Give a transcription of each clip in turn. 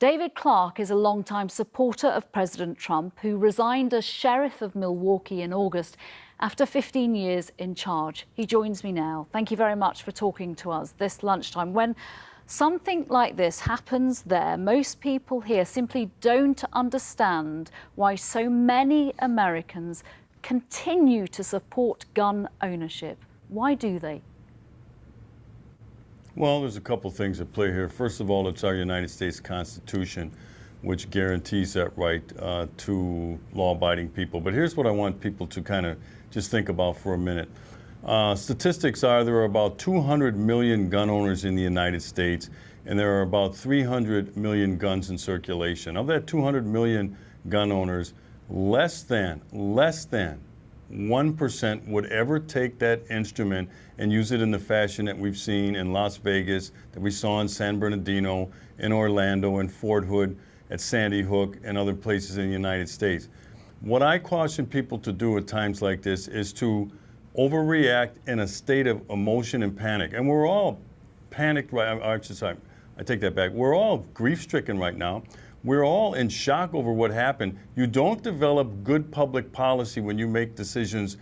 David Clarke is a longtime supporter of President Trump who resigned as sheriff of Milwaukee in August after 15 years in charge. He joins me now. Thank you very much for talking to us this lunchtime. When something like this happens there, most people here simply don't understand why so many Americans continue to support gun ownership. Why do they? Well, there's a couple things at play here. First of all, it's our United States Constitution, which guarantees that right to law-abiding people. But here's what I want people to kind of just think about for a minute. Statistics are there are about 200 million gun owners in the United States, and there are about 300 million guns in circulation. Of that 200 million gun owners, less than 1% would ever take that instrument and use it in the fashion that we've seen in Las Vegas, that we saw in San Bernardino, in Orlando, in Fort Hood, at Sandy Hook, and other places in the United States. What I caution people to do at times like this is to overreact in a state of emotion and panic. And we're all panicked right now. I take that back. We're all grief-stricken right now. We're all in shock over what happened. You don't develop good public policy when you make decisions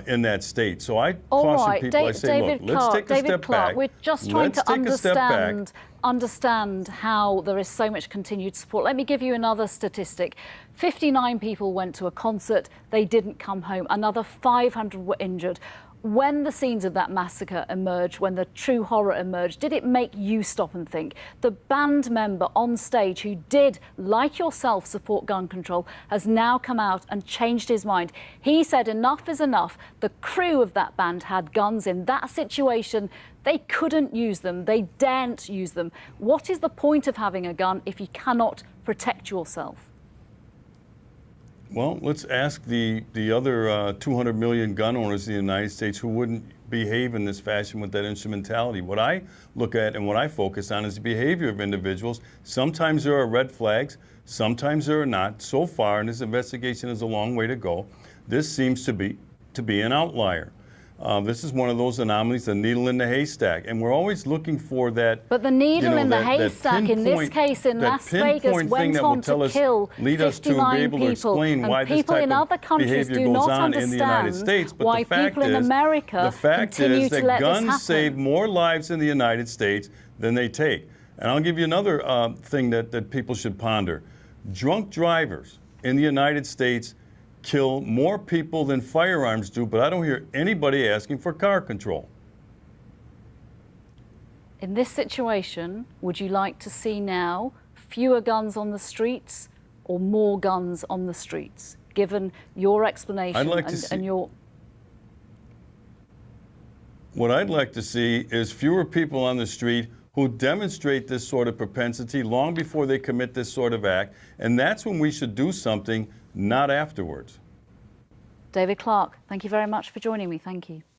in that state. So I caution people, I say, look, let's take a step back. We're just trying to understand how there is so much continued support. Let me give you another statistic. 59 people went to a concert. They didn't come home. Another 500 were injured. When the scenes of that massacre emerged, when the true horror emerged, did it make you stop and think? The band member on stage who did, like yourself, support gun control has now come out and changed his mind. He said enough is enough. The crew of that band had guns. In that situation, they couldn't use them. They daren't use them. What is the point of having a gun if you cannot protect yourself? Well, let's ask the other 200 million gun owners in the United States who wouldn't behave in this fashion with that instrumentality. What I look at and what I focus on is the behavior of individuals. Sometimes there are red flags, sometimes there are not. So far, and this investigation is a long way to go, this seems to be an outlier. This is one of those anomalies, the needle in the haystack, and we're always looking for that. But the needle in the haystack, in this case in Las Vegas, went on to kill 59 people, and people in other countries do not understand why people in America continue to let this happen. Guns save more lives in the United States than they take. And I'll give you another thing that people should ponder. Drunk drivers in the United States kill more people than firearms do, but I don't hear anybody asking for car control. In this situation, would you like to see now fewer guns on the streets or more guns on the streets, given your explanation and your... What I'd like to see is fewer people on the street who demonstrate this sort of propensity long before they commit this sort of act, and that's when we should do something, not afterwards. David Clarke, thank you very much for joining me. Thank you.